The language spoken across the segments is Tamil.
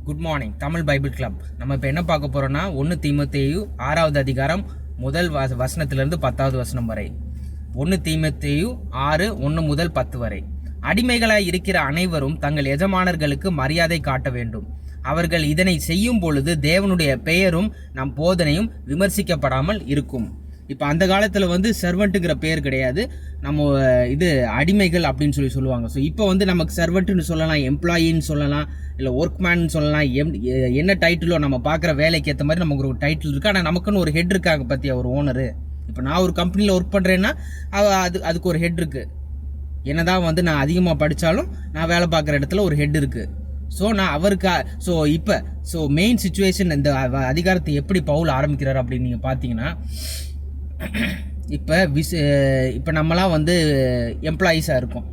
Good morning Tamil Bible club. நம்ம இப்போ என்ன பார்க்க போகிறோம்னா 1 தீமோத்தேயு 6வது அதிகாரம் முதல் வசனத்திலிருந்து 10வது வசனம் வரை. 1 தீமோத்தேயு 6:1 முதல் 10 வரை. அடிமைகளாய் இருக்கிற அனைவரும் தங்கள் எஜமானர்களுக்கு மரியாதை காட்ட வேண்டும். அவர்கள் இதனை செய்யும் பொழுது தேவனுடைய பெயரும் நம் போதனையும் விமர்சிக்கப்படாமல் இருக்கும். இப்போ அந்த காலத்தில் சர்வெண்ட்டுங்கிற பேர் கிடையாது, நம்ம இது அடிமைகள் அப்படின்னு சொல்லுவாங்க. ஸோ இப்போ நமக்கு சர்வெண்ட்டுன்னு சொல்லலாம், எம்ப்ளாயின்னு சொல்லலாம், இல்லை ஒர்க்மேன் சொல்லலாம். என்ன டைட்டிலோ நம்ம பார்க்குற வேலைக்கு ஏற்ற மாதிரி நமக்கு ஒரு டைட்டில் இருக்குது. ஆனால் நமக்குன்னு ஒரு ஹெட் இருக்காங்க பற்றியா, ஒரு ஓனரு. இப்போ நான் ஒரு கம்பெனியில் ஒர்க் பண்ணுறேன்னா அதுக்கு ஒரு ஹெட் இருக்குது. என்னதான் நான் அதிகமாக படித்தாலும் நான் வேலை பார்க்குற இடத்துல ஒரு ஹெட் இருக்குது. ஸோ நான் அவருக்கு மெயின் சுச்சுவேஷன் இந்த அதிகாரத்தை எப்படி பவுல் ஆரம்பிக்கிறார் அப்படின்னு நீங்கள் பார்த்தீங்கன்னா, இப்போ நம்மளாம் எம்ப்ளாயீஸாக இருக்கோம்.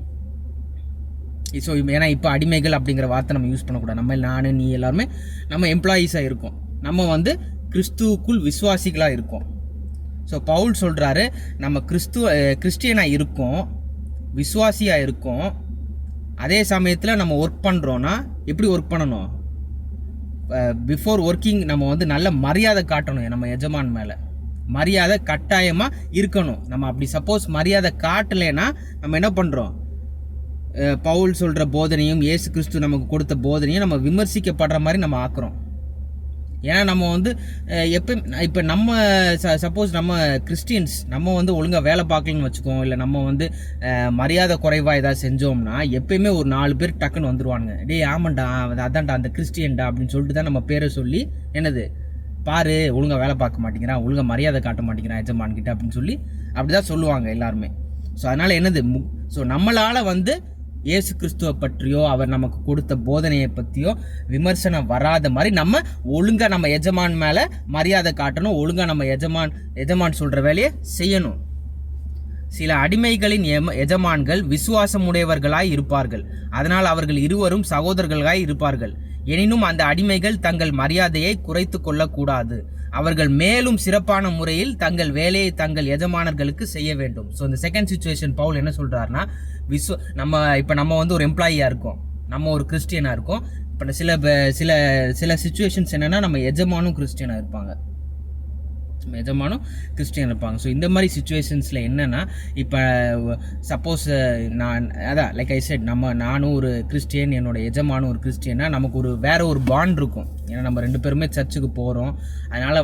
ஸோ ஏன்னா இப்போ அடிமைகள் அப்படிங்கிற வார்த்தை நம்ம யூஸ் பண்ணக்கூடாது. நான் நீ எல்லாருமே நம்ம எம்ப்ளாயீஸாக இருக்கோம். நம்ம கிறிஸ்துவுக்குள் விசுவாசிகளாக இருக்கோம். ஸோ பவுல் சொல்கிறாரு, நம்ம கிறிஸ்டியனாக இருக்கோம், விசுவாசியாக இருக்கோம். அதே சமயத்தில் நம்ம ஒர்க் பண்ணுறோன்னா எப்படி ஒர்க் பண்ணணும்? பிஃபோர் ஒர்க்கிங் நம்ம நல்ல மரியாதை காட்டணும். நம்ம எஜமான் மேலே மரியாதை கட்டாயமாக இருக்கணும். நம்ம அப்படி சப்போஸ் மரியாதை காட்டலைன்னா நம்ம என்ன பண்ணுறோம்? பவுல் சொல்கிற போதனையும் இயேசு கிறிஸ்து நமக்கு கொடுத்த போதனையும் நம்ம விமர்சிக்கப்படுற மாதிரி நம்ம ஆக்குறோம். ஏன்னா நம்ம இப்போ நம்ம சப்போஸ் நம்ம கிறிஸ்டியன்ஸ் நம்ம ஒழுங்காக வேலை பார்க்கலன்னு வச்சுக்கோம், இல்லை நம்ம மரியாதை குறைவாக ஏதாவது செஞ்சோம்னா எப்பயுமே ஒரு 4 பேர் டக்குன்னு வந்துடுவானுங்க. டேய் ஆமாண்டா, அதான்டா அந்த கிறிஸ்டியன்டா அப்படின்னு சொல்லிட்டு தான் நம்ம பேரை சொல்லி என்னது பாரு, ஒழுங்காக வேலை பார்க்க மாட்டேங்கிறான், ஒழுங்காக மரியாதை காட்ட மாட்டேங்கிறான் எஜமான்கிட்ட அப்படின்னு சொல்லி அப்படி தான் சொல்லுவாங்க எல்லாருமே. ஸோ அதனால் என்னது, ஸோ நம்மளால் இயேசு கிறிஸ்துவை பற்றியோ அவர் நமக்கு கொடுத்த போதனையை பற்றியோ விமர்சனம் வராத மாதிரி நம்ம ஒழுங்காக நம்ம எஜமான் மேலே மரியாதை காட்டணும். ஒழுங்காக நம்ம எஜமான் சொல்கிற வேலையை செய்யணும். சில அடிமைகளின் எஜமான்கள் விசுவாசமுடையவர்களாய் இருப்பார்கள், அதனால் அவர்கள் இருவரும் சகோதரர்களாய் இருப்பார்கள். எனினும் அந்த அடிமைகள் தங்கள் மரியாதையை குறைத்து கொள்ளக்கூடாது. அவர்கள் மேலும் சிறப்பான முறையில் தங்கள் வேலையை தங்கள் எஜமானர்களுக்கு செய்ய வேண்டும். ஸோ இந்த செகண்ட் சிச்சுவேஷன் பவுல் என்ன சொல்கிறாருன்னா, நம்ம ஒரு எம்ப்ளாயியாக இருக்கோம், நம்ம ஒரு கிறிஸ்டியனாக இருக்கோம். இப்போ சில சிச்சுவேஷன்ஸ் என்னென்னா நம்ம எஜமானும் கிறிஸ்டியனாக இருப்பாங்க, கிறிஸ்டியன் இருப்பாங்க. ஸோ இந்த மாதிரி சுச்சுவேஷன்ஸில் என்னென்னா, இப்போ சப்போஸ் லைக் ஐ செட், நானும் ஒரு கிறிஸ்டியன், என்னோட எஜமானும் ஒரு கிறிஸ்டியனா, நமக்கு வேற ஒரு பாண்ட் இருக்கும். ஏன்னா நம்ம 2 பேருமே சர்ச்சுக்கு போகிறோம். அதனால்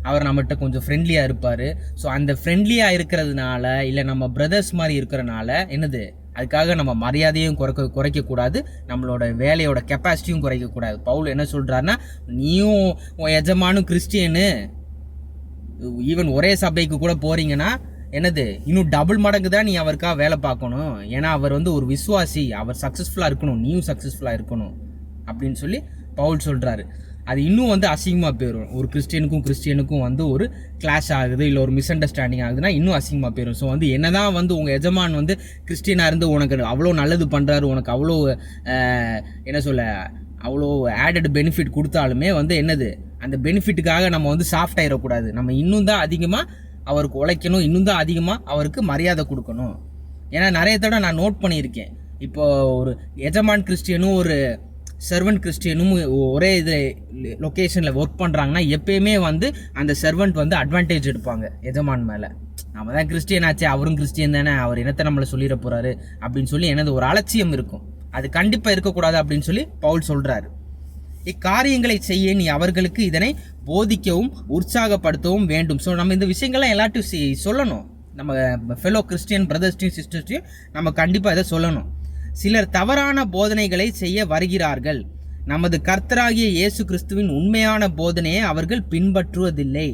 அவர் நம்மகிட்ட கொஞ்சம் ஃப்ரெண்ட்லியாக இருப்பார். ஸோ அந்த ஃப்ரெண்ட்லியாக இருக்கிறதுனால, இல்லை நம்ம பிரதர்ஸ் மாதிரி இருக்கிறனால என்னது, அதுக்காக நம்ம மரியாதையும் குறைக்கக்கூடாது, நம்மளோட வேலையோட கெப்பாசிட்டியும் குறைக்கக்கூடாது. பவுல் என்ன சொல்கிறாருன்னா, நீயும் உன் எஜமானும் கிறிஸ்டியனு, ஈவன் ஒரே சபைக்கு கூட போறீங்கன்னா என்னது, இன்னும் டபுள் மடங்கு தான் நீ அவருக்காக வேலை பார்க்கணும். ஏன்னா அவர் ஒரு விசுவாசி, அவர் சக்ஸஸ்ஃபுல்லாக இருக்கணும், நீயும் சக்ஸஸ்ஃபுல்லாக இருக்கணும் அப்படின்னு சொல்லி பவுல் சொல்கிறாரு. அது இன்னும் அசிங்கமாக போயிடும். ஒரு கிறிஸ்டியனுக்கும் ஒரு கிளாஷ் ஆகுது, இல்லை ஒரு மிஸ் அண்டர்ஸ்டாண்டிங் ஆகுதுன்னா இன்னும் அசிங்கமாக போயிடும். ஸோ என்னதான் உங்கள் எஜமான் கிறிஸ்டியனாக இருந்து உனக்கு அவ்வளோ நல்லது பண்ணுறாரு, உனக்கு அவ்வளோ என்ன சொல்ல அவ்வளோ ஆடட் பெனிஃபிட் கொடுத்தாலுமே என்னது, அந்த பெனிஃபிட்டுக்காக நம்ம சாஃப்ட் ஆகிடக்கூடாது. நம்ம இன்னும் தான் அதிகமாக அவருக்கு உழைக்கணும், இன்னும் தான் அதிகமாக அவருக்கு மரியாதை கொடுக்கணும். ஏன்னா நிறைய தடவை நான் நோட் பண்ணியிருக்கேன், இப்போ ஒரு எஜமான் கிறிஸ்டியனும் ஒரு சர்வெண்ட் கிறிஸ்டியனும் ஒரே லொக்கேஷனில் ஒர்க் பண்ணுறாங்கன்னா எப்பயுமே அந்த சர்வெண்ட் அட்வான்டேஜ் எடுப்பாங்க எஜமான் மேலே. நம்ம தான் கிறிஸ்டியன் ஆச்சு, அவரும் கிறிஸ்டியன் தானே, அவர் என்னத்தை நம்மளை சொல்லிட போகிறாரு அப்படின்னு சொல்லி ஒரு அலட்சியம் இருக்கும். அது கண்டிப்பாக இருக்கக்கூடாது அப்படின்னு சொல்லி பவுல் சொல்கிறாரு. இக்காரியங்களை செய்ய நீ அவர்களுக்கு இதனை போதிக்கவும் உற்சாகப்படுத்தவும் வேண்டும். ஸோ நம்ம இந்த விஷயங்கள்லாம் எல்லாத்தையும் சொல்லணும். நம்ம ஃபெலோ கிறிஸ்டியன் பிரதர்ஸ்டையும் சிஸ்டர்ஸ்டையும் நம்ம கண்டிப்பாக இதை சொல்லணும். சிலர் தவறான போதனைகளை செய்ய வருகிறார்கள். நமது கர்த்தராகிய இயேசு கிறிஸ்துவின் உண்மையான போதனையை அவர்கள் பின்பற்றுவதில்லை.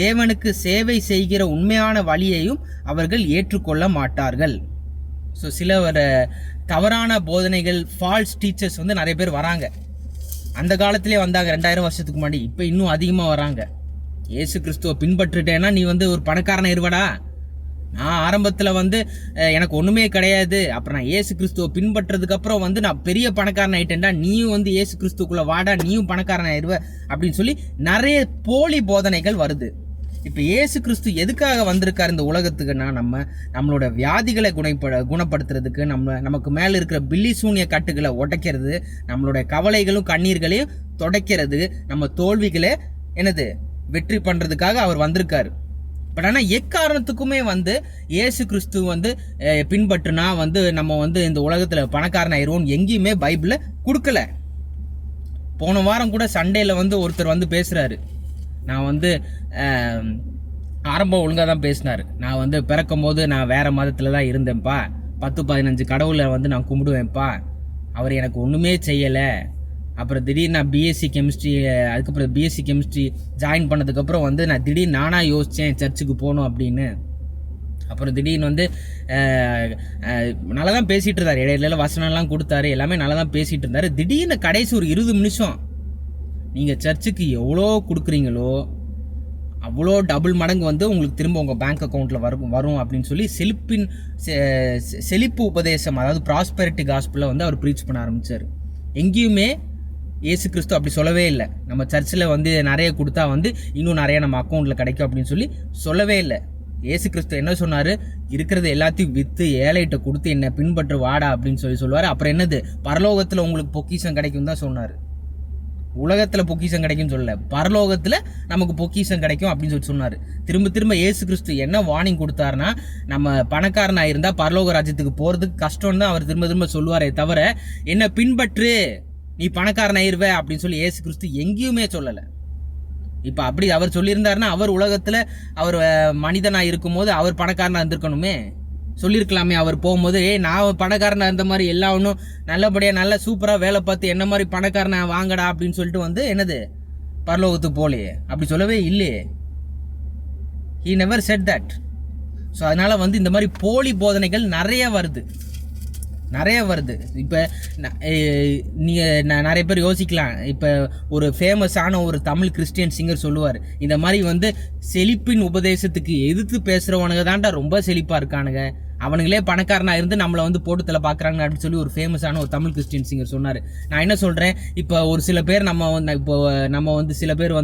தேவனுக்கு சேவை செய்கிற உண்மையான வழியையும் அவர்கள் ஏற்றுக்கொள்ள மாட்டார்கள். ஸோ சில தவறான போதனைகள், ஃபால்ஸ் டீச்சர்ஸ் நிறைய பேர் வராங்க. அந்த காலத்திலே வந்தாங்க 2000 வருஷத்துக்கு முன்னாடி, இப்போ இன்னும் அதிகமாக வராங்க. இயேசு கிறிஸ்துவை பின்பற்றிட்டேன்னா நீ ஒரு பணக்காரனை இருவடா. நான் ஆரம்பத்தில் எனக்கு ஒன்றுமே கிடையாது, அப்புறம் நான் இயேசு கிறிஸ்துவை பின்பற்றதுக்கப்புறம் நான் பெரிய பணக்காரன் ஆகிட்டேன்டா, நீயும் இயேசு கிறிஸ்துக்குள்ளே வாடா, நீயும் பணக்காரன் ஆயிடுவ அப்படின்னு சொல்லி நிறைய போலி போதனைகள் வருது. இப்போ இயேசு கிறிஸ்து எதுக்காக வந்திருக்கார் இந்த உலகத்துக்குன்னா, நம்மளோட வியாதிகளை குணப்படுத்துறதுக்கு, நமக்கு மேலே இருக்கிற பில்லி சூனிய கட்டுகளை உடைக்கிறது, நம்மளோட கவலைகளும் கண்ணீர்களையும் துடைக்கிறது, நம்ம தோல்விகளை வெற்றி பண்ணுறதுக்காக அவர் வந்திருக்காரு. பட் ஆனால் எக்காரணத்துக்குமே இயேசு கிறிஸ்து பின்பற்றுனா நம்ம இந்த உலகத்தில் பணக்காரன் ஆயிடுவோம் எங்கேயுமே பைபிளில் கொடுக்கல. போன வாரம் கூட சண்டேல ஒருத்தர் பேசுகிறாரு. நான் ஆரம்பம் ஒழுங்காக தான் பேசினார். நான் பிறக்கும் போது நான் வேறு மதத்தில் தான் இருந்தேன்ப்பா, 10-15 கடவுளை நான் கும்பிடுவேன்ப்பா, அவர் எனக்கு ஒன்றுமே செய்யலை. அப்புறம் திடீர்னு நான் பிஎஸ்சி கெமிஸ்ட்ரி, அதுக்கப்புறம் பிஎஸ்சி கெமிஸ்ட்ரி ஜாயின் பண்ணதுக்கப்புறம் நான் திடீர்னு நானாக யோசித்தேன் சர்ச்சுக்கு போகணும் அப்படின்னு. அப்புறம் திடீர்னு நல்லா தான் பேசிகிட்டு இருந்தார், இடையில வசனம்லாம் கொடுத்தாரு, எல்லாமே நல்லா தான் பேசிகிட்டு இருந்தார். திடீர்னு கடைசி ஒரு 20 நிமிஷம் நீங்கள் சர்ச்சுக்கு எவ்வளோ கொடுக்குறீங்களோ அவ்வளோ டபுள் மடங்கு உங்களுக்கு திரும்ப உங்கள் பேங்க் அக்கௌண்ட்டில் வரும் அப்படின்னு சொல்லி செழிப்பு உபதேசம், அதாவது ப்ராஸ்பெரிட்டி காஸ்பலில் அவர் ப்ரீச் பண்ண ஆரம்பித்தார். எங்கேயுமே இயேசு கிறிஸ்து அப்படி சொல்லவே இல்லை. நம்ம சர்ச்சில் நிறைய கொடுத்தா இன்னும் நிறைய நம்ம அக்கௌண்ட்டில் கிடைக்கும் அப்படின்னு சொல்லவே இல்லை. இயேசு கிறிஸ்து என்ன சொன்னார்? இருக்கிறது எல்லாத்தையும் விற்று ஏழைகிட்ட கொடுத்து என்னை பின்பற்று வாடா அப்படின்னு சொல்லுவார். அப்புறம் பரலோகத்தில் உங்களுக்கு பொக்கிஷம் கிடைக்கும் தான் சொன்னார். உலகத்தில் பொக்கிஷம் கிடைக்கும்னு சொல்லல, பரலோகத்தில் நமக்கு பொக்கிஷம் கிடைக்கும் அப்படின்னு சொன்னார். திரும்ப திரும்ப இயேசு கிறிஸ்து என்ன வார்னிங் கொடுத்தாருன்னா, நம்ம பணக்காரனாக இருந்தால் பரலோக ராஜ்யத்துக்கு போகிறதுக்கு கஷ்டம்னு தான் அவர் திரும்ப திரும்ப சொல்லுவாரே தவிர, என்ன பின்பற்று நீ பணக்காரனாயிருவ அப்படின்னு சொல்லி இயேசு கிறிஸ்து எங்கேயுமே சொல்லலை. இப்போ அப்படி அவர் சொல்லியிருந்தாருன்னா, அவர் உலகத்தில் அவர் மனிதனாக இருக்கும்போது அவர் பணக்காரனாக இருந்திருக்கணுமே, சொல்லியிருக்கலாமே. அவர் போகும்போது நான் பணக்காரனாக இருந்த மாதிரி எல்லா ஒன்றும் நல்லபடியாக நல்லா சூப்பராக வேலை பார்த்து என்ன மாதிரி பணக்காரனை வாங்கடா அப்படின்னு சொல்லிட்டு பரலோகத்துக்கு போலையே, அப்படி சொல்லவே இல்லையே. he never said that. So அதனால் இந்த மாதிரி போலி போதனைகள் நிறைய வருது. இப்போ நீங்கள் நிறைய பேர் யோசிக்கலாம், இப்போ ஒரு ஃபேமஸான ஒரு தமிழ் கிறிஸ்டியன் சிங்கர் சொல்லுவார், இந்த மாதிரி செழிப்பின் உபதேசத்துக்கு எதிர்த்து பேசுகிறவனுங்க தான்டா ரொம்ப செழிப்பாக இருக்கானுங்க, அவனுங்களே பணக்காரனாக இருந்து நம்மளை போட்டு தலை பார்க்குறாங்க அப்படின்னு சொல்லி ஒரு ஃபேமஸான ஒரு தமிழ் கிறிஸ்டியன் சிங்கர் சொன்னார். நான் என்ன சொல்கிறேன், இப்போ ஒரு சில பேர் நம்ம சில பேர்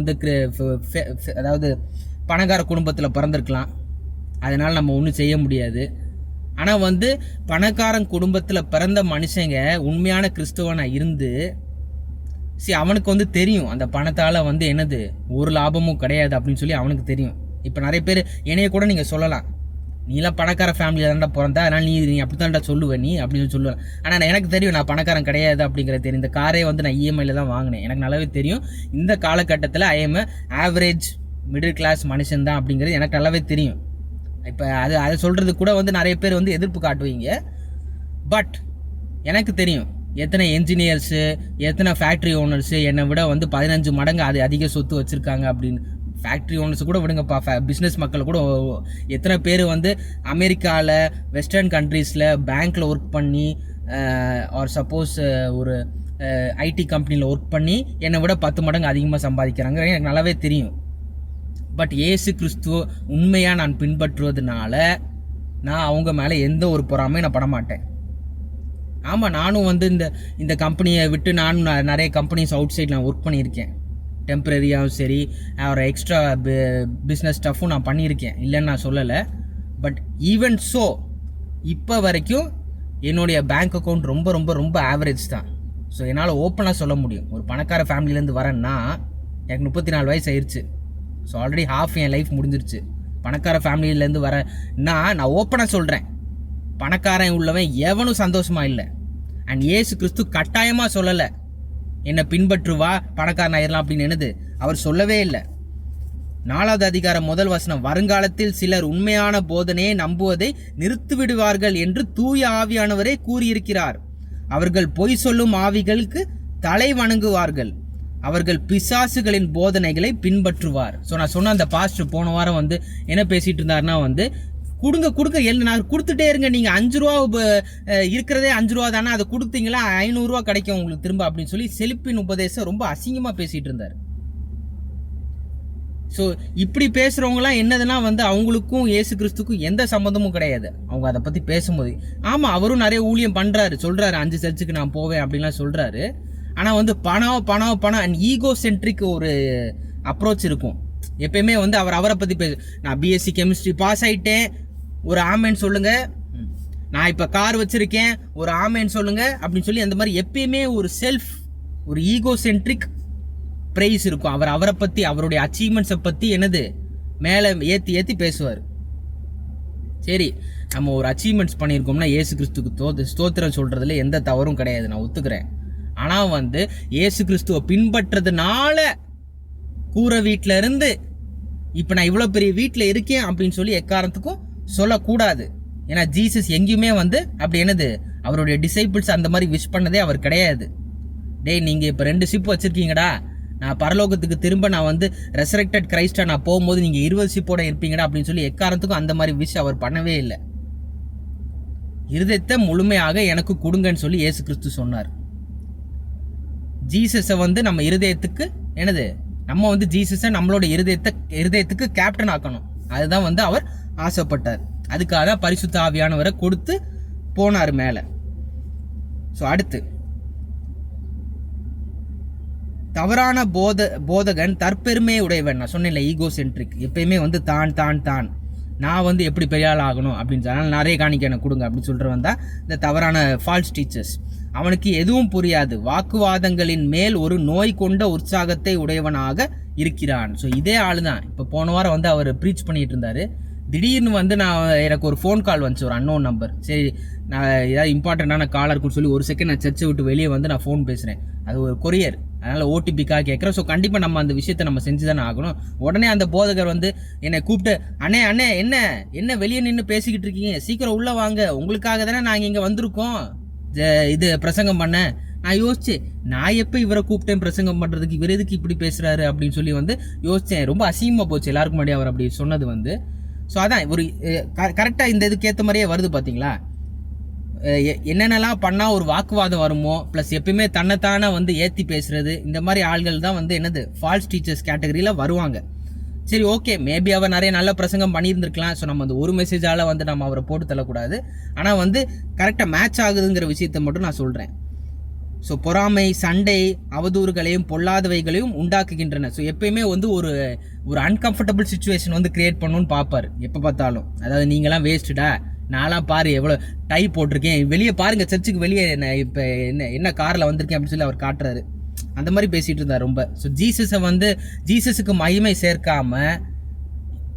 அதாவது பணக்கார குடும்பத்தில் பிறந்திருக்கலாம், அதனால் நம்ம ஒன்றும் செய்ய முடியாது. ஆனால் பணக்காரன் குடும்பத்தில் பிறந்த மனுஷங்க உண்மையான கிறிஸ்துவனாக இருந்து அவனுக்கு தெரியும் அந்த பணத்தால் ஒரு லாபமும் கிடையாது அப்படின்னு சொல்லி அவனுக்கு தெரியும். இப்போ நிறைய பேர் என்னைய கூட நீங்கள் சொல்லலாம், நீலாம் பணக்கார ஃபேமிலியில் தான்டா பிறந்தா, அதனால் நீ அப்படி தான்டா சொல்லுவேன் நீ அப்படின்னு சொல்லுவேன். ஆனால் எனக்கு தெரியும் நான் பணக்காரன் கிடையாது அப்படிங்கிறது தெரியும். இந்த காரே நான் இஎம்ஐயில் தான் வாங்கினேன், எனக்கு நல்லாவே தெரியும். இந்த காலகட்டத்தில் I am average middle class மனுஷன் தான் அப்படிங்கிறது எனக்கு நல்லாவே தெரியும். இப்போ அதை சொல்கிறது கூட நிறைய பேர் எதிர்ப்பு காட்டுவீங்க. பட் எனக்கு தெரியும் எத்தனை என்ஜினியர்ஸு, எத்தனை ஃபேக்ட்ரி ஓனர்ஸு என்னை விட 15 மடங்கு அது அதிக சொத்து வச்சுருக்காங்க அப்படின்னு. ஃபேக்ட்ரி ஓனர்ஸ் கூட விடுங்கப்பா, பிஸ்னஸ் மக்கள் கூட எத்தனை பேர் அமெரிக்காவில் வெஸ்டர்ன் கண்ட்ரீஸில் பேங்க்கில் ஒர்க் பண்ணி ஆர் சப்போஸ் ஒரு ஐடி கம்பெனியில் ஒர்க் பண்ணி என்னை விட 10 மடங்கு அதிகமாக சம்பாதிக்கிறாங்க, எனக்கு நல்லாவே தெரியும். பட் இயேசு கிறிஸ்துவ உண்மையாக நான் பின்பற்றுவதனால நான் அவங்க மேலே எந்த ஒரு பொறாமையும் நான் பட மாட்டேன். ஆமாம், நானும் இந்த கம்பெனியை விட்டு நானும் நிறைய கம்பெனிஸ் அவுட் சைட் நான் ஒர்க் பண்ணியிருக்கேன். டெம்பரரியாகவும் சரி, ஒரு எக்ஸ்ட்ரா பிஸ்னஸ் ஸ்டஃப்பும் நான் பண்ணியிருக்கேன், இல்லைன்னு நான் சொல்லலை. பட் ஈவன் ஸோ இப்போ வரைக்கும் என்னுடைய பேங்க் அக்கௌண்ட் ரொம்ப ரொம்ப ரொம்ப ஆவரேஜ் தான். ஸோ என்னால் ஓப்பனாக சொல்ல முடியும், ஒரு பணக்கார ஃபேமிலியிலேருந்து வரேன்னா எனக்கு 34 வயசு ஆயிடுச்சு. So already half an life முடிஞ்சிருச்சு. பணக்கார ஃபேமிலியிலேருந்து வரேன்னா நான் ஓப்பனாக சொல்கிறேன், பணக்காரன் உள்ளவன் எவனும் சந்தோஷமாக இல்லை. அண்ட் இயேசு கிறிஸ்து கட்டாயமாக சொல்லலை என்னை பின்பற்றுவா பணக்காரன் ஆயிடலாம் அப்படின்னு அவர் சொல்லவே இல்லை. 4வது அதிகாரம் 1 வசனம், வருங்காலத்தில் சிலர் உண்மையான போதனையை நம்புவதை நிறுத்திவிடுவார்கள் என்று தூய ஆவியானவரே கூறியிருக்கிறார். அவர்கள் பொய் சொல்லும் ஆவிகளுக்கு தலை வணங்குவார்கள், அவர்கள் பிசாசுகளின் போதனைகளை பின்பற்றுவார். ஸோ நான் சொன்ன அந்த பாஸ்டர் போன வாரம் என்ன பேசிகிட்டு இருந்தாருன்னா, கொடுங்க நான் கொடுத்துட்டே இருங்க, நீங்கள் 5 ரூபா இருக்கிறதே 5 ரூபா தானே, அதை கொடுத்தீங்களா 500 ரூபா கிடைக்கும் உங்களுக்கு திரும்ப அப்படின்னு சொல்லி செழிப்பின் உபதேசம் ரொம்ப அசிங்கமாக பேசிகிட்டு இருந்தார். ஸோ இப்படி பேசுகிறவங்களாம் என்னதுன்னா அவங்களுக்கும் இயேசு கிறிஸ்துக்கும் எந்த சம்மந்தமும் கிடையாது. அவங்க அதை பற்றி பேசும்போது ஆமாம் அவரும் நிறைய ஊழியம் பண்ணுறாரு, சொல்கிறாரு 5 சர்ச்சுக்கு நான் போவேன் அப்படின்லாம் சொல்கிறாரு. ஆனால் பணம் அண்ட் ஈகோ சென்ட்ரிக் ஒரு அப்ரோச் இருக்கும். எப்பயுமே வந்து அவரை பற்றி நான் பிஎஸ்சி கெமிஸ்ட்ரி பாஸ் ஆகிட்டேன், ஒரு ஆமேன்னு சொல்லுங்க. நான் இப்போ கார் வச்சுருக்கேன், ஒரு ஆமேன்னு சொல்லுங்க அப்படின்னு சொல்லி அந்த மாதிரி எப்பயுமே ஒரு ஒரு ஈகோ சென்ட்ரிக் ப்ரைஸ் இருக்கும். அவரை பற்றி, அவருடைய அச்சீவ்மெண்ட்ஸை பற்றி என்னது மேலே ஏற்றி பேசுவார். சரி, நம்ம ஒரு அச்சீவ்மெண்ட்ஸ் பண்ணியிருக்கோம்னா இயேசு கிறிஸ்துக்கு ஸ்தோத்திரம் சொல்கிறதுல எந்த தவறும் கிடையாது, நான் ஒத்துக்கிறேன். ஆனால் வந்து இயேசு கிறிஸ்துவை பின்பற்றதுனால கூரை வீட்டில் இருந்து இப்போ நான் இவ்வளோ பெரிய வீட்டில் இருக்கேன் அப்படின்னு சொல்லி எக்காரணத்துக்கும் சொல்லக்கூடாது. ஏன்னா ஜீசஸ் எங்கேயுமே வந்து அப்படி என்னது அவருடைய டிசைபிள்ஸ் அந்த மாதிரி விஷ் பண்ணதே அவர் கிடையாது. டேய், நீங்கள் இப்போ 2 ஷிப் வச்சுருக்கீங்கடா, நான் பரலோகத்துக்கு திரும்ப நான் வந்து ரெசரக்டட் கிரைஸ்டாக நான் போகும்போது நீங்கள் 20 ஷிப்போட இருப்பீங்கடா அப்படின்னு சொல்லி எக்காரணத்துக்கும் அந்த மாதிரி விஷ் அவர் பண்ணவே இல்லை. இருதயத்தை முழுமையாக எனக்கு கொடுங்கன்னு சொல்லி இயேசு கிறிஸ்து சொன்னார். ஜீசஸை வந்து நம்ம இருதயத்துக்கு என்னது நம்ம வந்து ஜீசஸை நம்மளோட இருதயத்துக்கு கேப்டன் ஆக்கணும். அதுதான் வந்து அவர் ஆசைப்பட்டார். அதுக்காக தான் பரிசுத்த ஆவியானவரை கொடுத்து போனார் மேலே. ஸோ அடுத்து, தவறான போதகன் தற்பெருமையை உடையவன். நான் சொன்னேன்ல, ஈகோ சென்ட்ரிக், எப்பயுமே வந்து தான் நான் வந்து எப்படி பெரிய ஆள் ஆகணும் அப்படின்னு சொன்னால் நிறைய காணிக்க எனக்கு கொடுங்க அப்படின்னு சொல்கிறவன் தான் இந்த தவறான ஃபால்ஸ் டீச்சர்ஸ். அவனுக்கு எதுவும் புரியாது, வாக்குவாதங்களின் மேல் ஒரு நோய் கொண்ட உற்சாகத்தை உடையவனாக இருக்கிறான். ஸோ இதே ஆள் தான் இப்போ போன வாரம் வந்து அவர் ப்ரீச் பண்ணிட்டு இருந்தார். திடீர்னு வந்து எனக்கு ஒரு ஃபோன் கால் வந்துச்சு, ஒரு அன்னோன் நம்பர். சரி, நான் ஏதாவது இம்பார்ட்டண்ட்டான காலாக இருக்குன்னு சொல்லி ஒரு செகண்ட் நான் சர்ச்சை விட்டு வெளியே வந்து நான் ஃபோன் பேசுகிறேன். அது ஒரு கொரியர், அதனால் ஓடிபிக்காக கேட்குறேன். ஸோ கண்டிப்பாக நம்ம அந்த விஷயத்தை நம்ம செஞ்சு தானே ஆகணும். உடனே அந்த போதகர் வந்து என்னை கூப்பிட்டு, அண்ணே என்ன வெளியே நின்று பேசிக்கிட்டு இருக்கீங்க, சீக்கிரம் உள்ளே வாங்க, உங்களுக்காக தானே நாங்கள் இங்கே வந்திருக்கோம் இது பிரசங்கம் பண்ண. நான் யோசிச்சேன், நான் எப்போ இவரை கூப்பிட்டேன் பிரசங்கம் பண்ணுறதுக்கு, இவர் எதுக்கு இப்படி பேசுகிறாரு அப்படின்னு சொல்லி வந்து யோசித்தேன். ரொம்ப அசிங்கமாக போச்சு எல்லாருக்கும் முன்னாடி அவர் அப்படி சொன்னது வந்து. ஸோ அதான் ஒரு கரெக்டாக இந்த இதுக்கு ஏற்ற மாதிரியே வருது பார்த்தீங்களா. என்னென்னலாம் பண்ணால் ஒரு வாக்குவாதம் வருமோ, ப்ளஸ் எப்பயுமே தன்னைத்தானே வந்து ஏற்றி பேசுகிறது, இந்த மாதிரி ஆள்கள் தான் வந்து என்னது ஃபால்ஸ் டீச்சர்ஸ் கேட்டகரியில் வருவாங்க. சரி, ஓகே, மேபி அவர் நிறைய நல்ல பிரசங்கம் பண்ணியிருந்திருக்கலாம். ஸோ நம்ம அந்த ஒரு மெசேஜால் வந்து நம்ம அவரை போட்டு தள்ளக்கூடாது. ஆனால் வந்து கரெக்டாக மேட்ச் ஆகுதுங்கிற விஷயத்தை மட்டும் நான் சொல்கிறேன். ஸோ பொறாமை, சண்டை, அவதூறுகளையும் பொல்லாதவைகளையும் உண்டாக்குகின்றன. ஸோ எப்பயுமே வந்து ஒரு அன்கம்ஃபர்டபுள் சுச்சுவேஷன் வந்து கிரியேட் பண்ணணும்னு பார்ப்பார் எப்போ பார்த்தாலும். அதாவது நீங்களாம் வேஸ்ட்டுடா, நான்லாம் பாரு எவ்வளோ டை போட்டிருக்கேன், வெளியே பாருங்கள் சர்ச்சுக்கு வெளியே இப்போ என்ன காரில் வந்திருக்கேன் அப்படின்னு சொல்லி அவர் காட்டுறாரு. அந்த மாதிரி பேசிகிட்டு இருந்தார் ரொம்ப. ஸோ ஜீசஸுக்கு மகிமை சேர்க்காம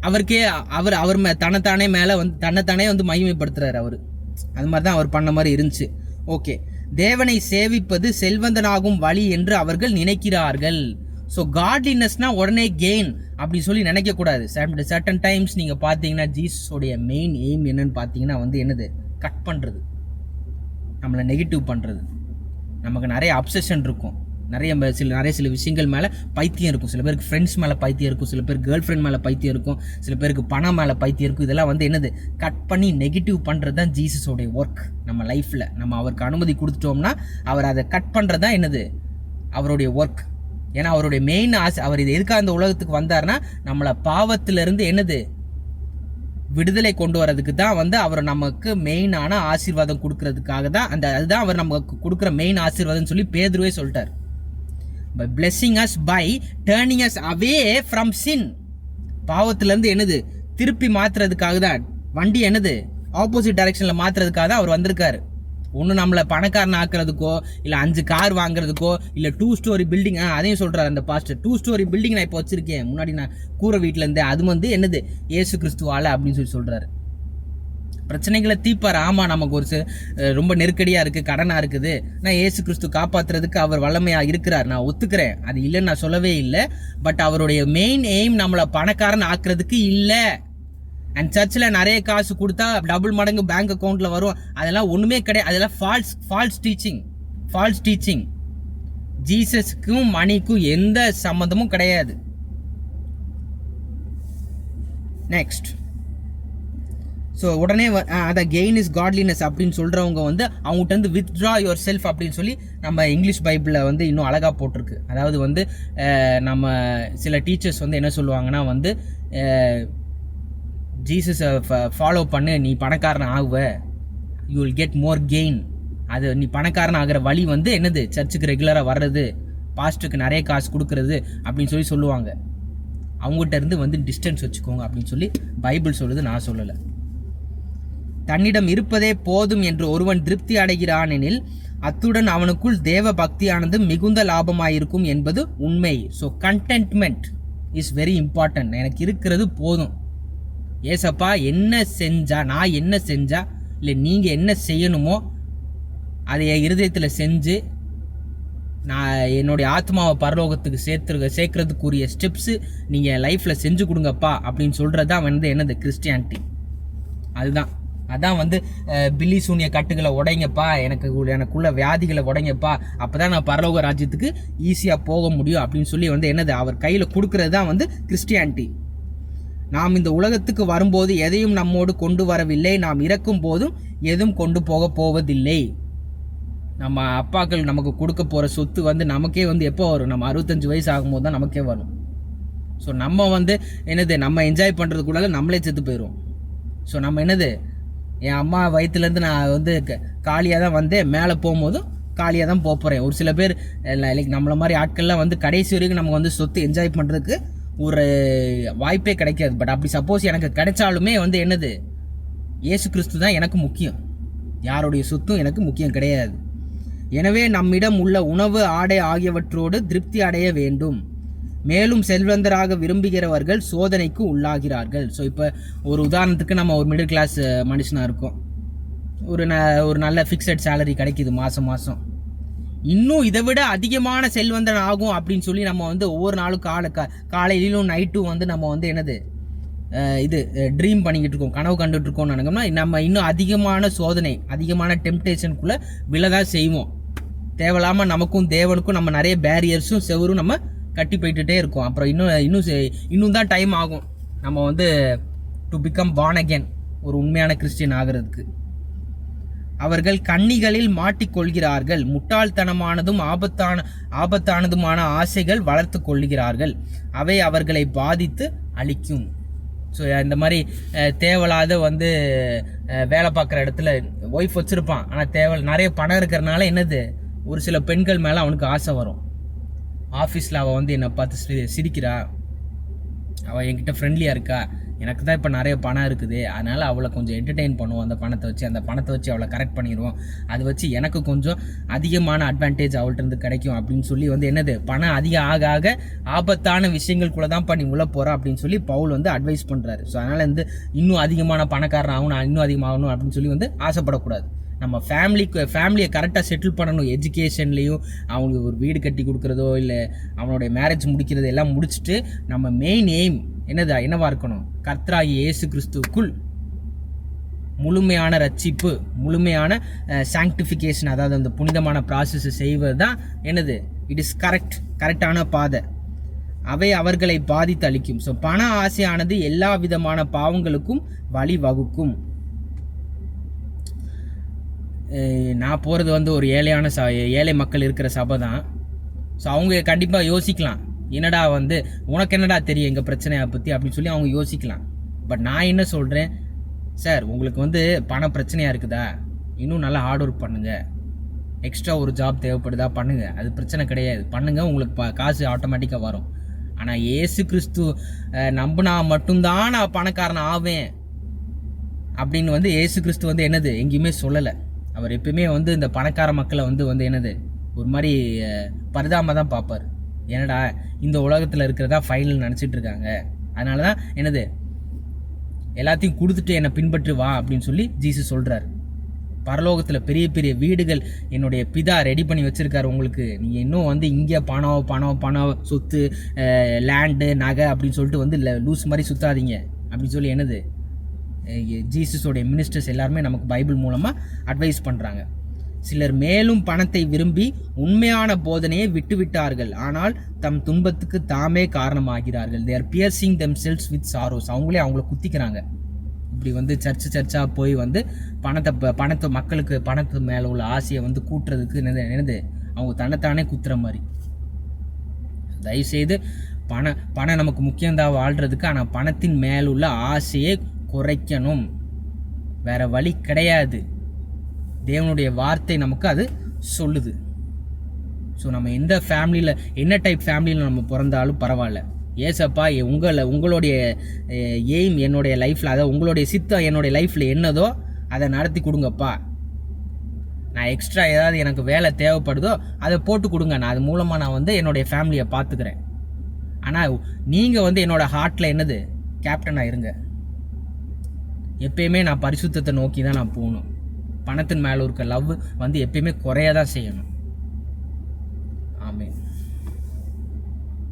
அவருக்கே அவர் தன்னைத்தானே மேலே வந்து தன்னைத்தானே வந்து மகிமைப்படுத்துறாரு அவர். அது மாதிரி தான் அவர் பண்ண மாதிரி இருந்துச்சு. ஓகே, தேவனை சேவிப்பது செல்வந்தனாகும் வழி என்று அவர்கள் நினைக்கிறார்கள். ஸோ காட்லினஸ்னால் உடனே கெயின் அப்படி சொல்லி நினைக்கக்கூடாது. சர்டன் டைம்ஸ் நீங்கள் பார்த்தீங்கன்னா ஜீசஸோடைய மெயின் எய்ம் என்னன்னு பார்த்தீங்கன்னா வந்து என்னது, கட் பண்ணுறது, நம்மளை நெகட்டிவ் பண்ணுறது. நமக்கு நிறைய அப்சஷன் இருக்கும், நிறைய சில விஷயங்கள் மேலே பைத்தியம் இருக்கும். சில பேருக்கு ஃப்ரெண்ட்ஸ் மேலே பைத்தியம் இருக்கும், சில பேருக்கு கேர்ள் ஃப்ரெண்ட் மேலே பைத்தியம் இருக்கும், சில பேருக்கு பணம் மேலே பைத்தியம் இருக்கும். இதெல்லாம் வந்து என்னது, கட் பண்ணி நெகட்டிவ் பண்ணுறது தான் ஜீசஸோடைய ஒர்க் நம்ம லைஃப்பில். நம்ம அவருக்கு அனுமதி கொடுத்துட்டோம்னா அவர் அதை கட் பண்ணுறது தான் என்னது அவருடைய ஒர்க். ஏன்னா அவருடைய மெயின் ஆசை, அவர் இது எதுக்காக அந்த உலகத்துக்கு வந்தார்னா நம்மளை பாவத்திலிருந்து என்னது விடுதலை கொண்டு வரதுக்கு தான் வந்து அவர் நமக்கு மெயினான ஆசீர்வாதம் கொடுக்கறதுக்காக தான் அதுதான் அவர் நமக்கு கொடுக்குற மெயின் ஆசீர்வாதம்னு சொல்லி பேதுருவே சொல்லிட்டார். by blessing us by turning us away from sin. பாவத்திலேருந்து என்னது திருப்பி மாற்றுறதுக்காக தான், வண்டி என்னது ஆப்போசிட் டைரக்ஷனில் மாற்றுறதுக்காக தான் அவர் வந்திருக்காரு. ஒன்று நம்மளை பணக்காரன் ஆக்குறதுக்கோ, இல்லை 5 கார் வாங்குறதுக்கோ, இல்லை 2 ஸ்டோரி பில்டிங், அதையும் சொல்கிறார் அந்த பாஸ்டர். 2 ஸ்டோரி பில்டிங் நான் இப்போ வச்சுருக்கேன், முன்னாடி நான் கூரை வீட்டில் இருந்தேன், அது வந்து என்னது இயேசு கிறிஸ்துவால அப்படின்னு சொல்கிறாரு. பிரச்சனைகளை தீர்ப்பார். ஆமாம், நமக்கு ரொம்ப நெருக்கடியாக இருக்குது, கடனாக இருக்குது, நான் இயேசு கிறிஸ்து காப்பாற்றுறதுக்கு அவர் வல்லமையாக இருக்கிறார், நான் ஒத்துக்கிறேன், அது இல்லைன்னு நான் சொல்லவே இல்லை. பட் அவருடைய மெயின் எய்ம் நம்மளை பணக்காரன் ஆக்குறதுக்கு இல்லை. அண்ட் சர்ச்சில் நிறைய காசு கொடுத்தா டபுள் மடங்கு பேங்க் அக்கௌண்ட்டில் வரும், அதெல்லாம் ஒன்றுமே கிடையாது. அதெல்லாம் ஃபால்ஸ் டீச்சிங். ஜீசஸுக்கும் மணிக்கும் எந்த சம்மந்தமும் கிடையாது. நெக்ஸ்ட், ஸோ உடனே அதை கெயின் இஸ் காட்லினஸ் அப்படின்னு சொல்கிறவங்க வந்து அவங்ககிட்ட இருந்து வித்ட்ரா யுவர் செல்ஃப் அப்படின்னு சொல்லி நம்ம இங்கிலீஷ் பைபிளில் வந்து இன்னும் அழகாக போட்டிருக்கு. அதாவது வந்து நம்ம சில டீச்சர்ஸ் வந்து என்ன சொல்லுவாங்கன்னா வந்து ஜீசஸை ஃபாலோ பண்ணு, நீ பணக்காரன் ஆகுவ, you will get more gain. அது நீ பணக்காரன் ஆகிற வழி வந்து என்னது, சர்ச்சுக்கு ரெகுலராக வர்றது, பாஸ்டருக்கு நிறைய காசு கொடுக்கறது அப்படின்னு சொல்லுவாங்க. அவங்ககிட்ட இருந்து வந்து டிஸ்டன்ஸ் வச்சுக்கோங்க அப்படின்னு சொல்லி பைபிள் சொல்லுது, நான் சொல்லலை. தன்னிடம் இருப்பதே போதும் என்று ஒருவன் திருப்தி அடைகிறான் எனில் அத்துடன் அவனுக்குள் தேவ பக்தியானது மிகுந்த லாபமாயிருக்கும் என்பது உண்மை. So contentment is very important. எனக்கு இருக்கிறது போதும், ஏசப்பா என்ன செஞ்சா, நான் என்ன செஞ்சா இல்லை நீங்கள் என்ன செய்யணுமோ அதை என் இருதயத்தில் செஞ்சு நான் என்னுடைய ஆத்மாவை பரலோகத்துக்கு சேர்க்கறதுக்குரிய ஸ்டெப்ஸு நீங்கள் என் லைஃப்பில் செஞ்சு கொடுங்கப்பா அப்படின்னு சொல்கிறது தான் வந்து என்னது கிறிஸ்டியானிட்டி. அதான் வந்து பில்லி சூனிய கட்டுகளை உடைங்கப்பா, எனக்குள்ள வியாதிகளை உடைங்கப்பா, அப்போ தான் நான் பரலோக ராஜ்யத்துக்கு ஈஸியாக போக முடியும் அப்படின்னு சொல்லி வந்து என்னது அவர் கையில் கொடுக்கறது தான் வந்து கிறிஸ்டியானிட்டி. நாம் இந்த உலகத்துக்கு வரும்போது எதையும் நம்மோடு கொண்டு வரவில்லை, நாம் இறக்கும் போதும் எதுவும் கொண்டு போவதில்லை. நம்ம அப்பாக்கள் நமக்கு கொடுக்க போகிற சொத்து வந்து நமக்கே வந்து எப்போ வரும், நம்ம 65 வயசு ஆகும்போது தான் நமக்கே வரும். ஸோ நம்ம வந்து என்னது நம்ம என்ஜாய் பண்ணுறதுக்குள்ள நம்மளே செத்து போயிடுவோம். ஸோ நம்ம என்னது என் அம்மா வயிற்றுலேருந்து நான் வந்து காலியாக தான் வந்தேன், மேலே போகும்போதும் காலியாக தான் போகிறேன். ஒரு சில பேர் லைக் நம்மள மாதிரி ஆட்கள்லாம் வந்து கடைசி வரைக்கும் நமக்கு வந்து சொத்து என்ஜாய் பண்ணுறதுக்கு ஒரு வாய்ப்பே கிடைக்காது. பட் அப்படி சப்போஸ் எனக்கு கிடைச்சாலுமே வந்து என்னது இயேசு கிறிஸ்து தான் எனக்கு முக்கியம், யாருடைய சொத்தும் எனக்கு முக்கியம் கிடையாது. எனவே நம்மிடம் உள்ள உணவு, ஆடை ஆகியவற்றோடு திருப்தி அடைய வேண்டும். மேலும் செல்வந்தராக விரும்புகிறவர்கள் சோதனைக்கு உள்ளாகிறார்கள். ஸோ இப்போ ஒரு உதாரணத்துக்கு நம்ம ஒரு மிடில் கிளாஸ் மனுஷனாக இருக்கோம், ஒரு நல்ல ஃபிக்ஸட் சேலரி கிடைக்கிது மாதம். இன்னும் இதை விட அதிகமான செல்வந்தன் ஆகும் அப்படின்னு சொல்லி நம்ம வந்து ஒவ்வொரு நாளும் காலையிலும் நைட்டும் வந்து நம்ம வந்து என்னது ட்ரீம் பண்ணிக்கிட்டு இருக்கோம், கனவு கண்டுட்டு இருக்கோம்னு நினைக்கோம்னா நம்ம இன்னும் அதிகமான சோதனை, அதிகமான டெம்ப்டேஷனுக்குள்ளே விழதான் செய்வோம். தேவையில்லாமல் நமக்கும் தேவனுக்கும் நம்ம நிறைய பேரியர்ஸும் செவரும் நம்ம கட்டி போயிட்டுட்டே இருக்கோம். அப்புறம் இன்னும் தான் டைம் ஆகும் நம்ம வந்து டு பிகம் பார்ன் அகேன், ஒரு உண்மையான கிறிஸ்டியன் ஆகிறதுக்கு. அவர்கள் கண்ணிகளில் மாட்டிக்கொள்கிறார்கள், முட்டாள்தனமானதும் ஆபத்தானதுமான ஆசைகள் வளர்த்து கொள்கிறார்கள், அவை அவர்களை பாதித்து அழிக்கும். ஸோ இந்த மாதிரி தேவையில்லாத வந்து வேலை பார்க்குற இடத்துல ஒய்ஃப் வச்சுருப்பான், ஆனால் நிறைய பணம் இருக்கிறனால என்னது ஒரு சில பெண்கள் மேலே அவனுக்கு ஆசை வரும். ஆஃபீஸில் அவள் வந்து என்னை பார்த்து சிரிக்கிறா, அவள் என்கிட்ட ஃப்ரெண்ட்லியாக இருக்கா, எனக்கு தான் இப்போ நிறைய பணம் இருக்குது, அதனால் அவளை கொஞ்சம் என்டர்டெயின் பண்ணுவோம், அந்த பணத்தை வச்சு அவளை கரெக்ட் பண்ணிடுவோம், அது வச்சு எனக்கு கொஞ்சம் அதிகமான அட்வான்டேஜ் அவள்கிட்ட கிடைக்கும் அப்படின்னு சொல்லி வந்து என்னது பணம் அதிகம் ஆக ஆபத்தான விஷயங்களுக்குள்ளே தான் பண்ணி உள்ள போகிறா அப்படின்னு சொல்லி பவுல் வந்து அட்வைஸ் பண்ணுறாரு. ஸோ அதனால் வந்து இன்னும் அதிகமான பணக்காரன் ஆகணும், நான் இன்னும் அதிகமாகணும் அப்படின்னு சொல்லி வந்து ஆசைப்படக்கூடாது. நம்ம ஃபேமிலியை கரெக்டாக செட்டில் பண்ணணும். எஜுகேஷன்லேயும் அவங்களுக்கு ஒரு வீடு கட்டி கொடுக்குறதோ இல்லை அவனுடைய மேரேஜ் முடிக்கிறது எல்லாம் முடிச்சுட்டு நம்ம மெயின் எய்ம் என்னவா இருக்கணும், கர்த்தராகிய இயேசு கிறிஸ்துவுக்குள் முழுமையான ரட்சிப்பு, முழுமையான சாங்க்டிஃபிகேஷன், அதாவது அந்த புனிதமான ப்ராசஸை செய்வது தான் என்னது இட் இஸ் கரெக்டான பாதை. அவை அவர்களை பாதித்து அளிக்கும். ஸோ பண ஆசையானது எல்லா விதமான பாவங்களுக்கும் வழிவகுக்கும். நான் போகிறது வந்து ஒரு ஏழை மக்கள் இருக்கிற சபை தான். ஸோ அவங்க கண்டிப்பாக யோசிக்கலாம், என்னடா வந்து உனக்கு என்னடா தெரியும் எங்கள் பிரச்சனையை பற்றி அப்படின்னு சொல்லி அவங்க யோசிக்கலாம். பட் நான் என்ன சொல்கிறேன், சார் உங்களுக்கு வந்து பண பிரச்சனையாக இருக்குதா, இன்னும் நல்லா ஹார்ட் ஒர்க் பண்ணுங்கள், எக்ஸ்ட்ரா ஒரு ஜாப் தேவைப்படுதா பண்ணுங்கள், அது பிரச்சனை கிடையாது, பண்ணுங்கள், உங்களுக்கு காசு ஆட்டோமேட்டிக்காக வரும். ஆனால் இயேசு கிறிஸ்து நம்பினா மட்டும்தான் நான் பணக்காரன் ஆவேன் அப்படின்னு வந்து இயேசு கிறிஸ்து வந்து என்னது எங்கேயுமே சொல்லலை. அவர் எப்பயுமே வந்து இந்த பணக்கார மக்களை வந்து என்னது ஒரு மாதிரி பரிதாபமாக தான் பார்ப்பார். ஏன்னடா இந்த உலகத்தில் இருக்கிறதா ஃபைனல் நினச்சிட்டு இருக்காங்க, அதனால தான் என்னது எல்லாத்தையும் கொடுத்துட்டு என்னை பின்பற்றி வா அப்படின்னு சொல்லி ஜீசஸ் சொல்கிறார். பரலோகத்தில் பெரிய பெரிய வீடுகள் என்னுடைய பிதா ரெடி பண்ணி வச்சுருக்காரு உங்களுக்கு, நீங்கள் இன்னும் வந்து இங்கே பணம் சொத்து லேண்டு நகை அப்படின்னு சொல்லிட்டு வந்து லூஸ் மாதிரி சுற்றாதீங்க அப்படின்னு சொல்லி என்னது ஜீசஸோடைய மினிஸ்டர்ஸ் எல்லாருமே நமக்கு பைபிள் மூலமாக அட்வைஸ் பண்ணுறாங்க. சிலர் மேலும் பணத்தை விரும்பி உண்மையான போதனையை விட்டுவிட்டார்கள், ஆனால் தம் துன்பத்துக்கு தாமே காரணமாகிறார்கள். they are piercing themselves with sorrows. அவங்கள குத்திக்கிறாங்க. இப்படி வந்து சர்ச்சாக போய் வந்து பணத்தை மக்களுக்கு பணத்து மேலே உள்ள ஆசையை வந்து கூட்டுறதுக்கு என்னது அவங்க தன்னைத்தானே குத்துற மாதிரி. தயவுசெய்து பணம் நமக்கு முக்கியம்தான் வாழ்கிறதுக்கு, ஆனால் பணத்தின் மேலுள்ள ஆசையை குறைக்கணும், வேற வழி கிடையாது. தேவனுடைய வார்த்தை நமக்கு அது சொல்லுது. ஸோ நம்ம எந்த ஃபேமிலியில் என்ன டைப் ஃபேமிலியில் நம்ம பிறந்தாலும் பரவாயில்ல, ஏசப்பா உங்களுடைய எய்ம் என்னுடைய லைஃப்பில், அதாவது உங்களுடைய சித்தம் என்னுடைய லைஃப்பில் என்னதோ அதை நடத்தி கொடுங்கப்பா. நான் எக்ஸ்ட்ரா ஏதாவது எனக்கு வேலை தேவைப்படுதோ அதை போட்டு கொடுங்க. நான் அது மூலமாக நான் வந்து என்னுடைய ஃபேமிலியை பார்த்துக்கிறேன். ஆனால் நீங்கள் வந்து என்னோடய ஹார்ட்டில் என்னது கேப்டனாக இருங்க. எப்பயுமே நான் பரிசுத்தத்தை நோக்கி தான் நான் போகணும். பணத்தின் மேலே இருக்க லவ் வந்து எப்பயுமே குறைய தான் செய்யணும்.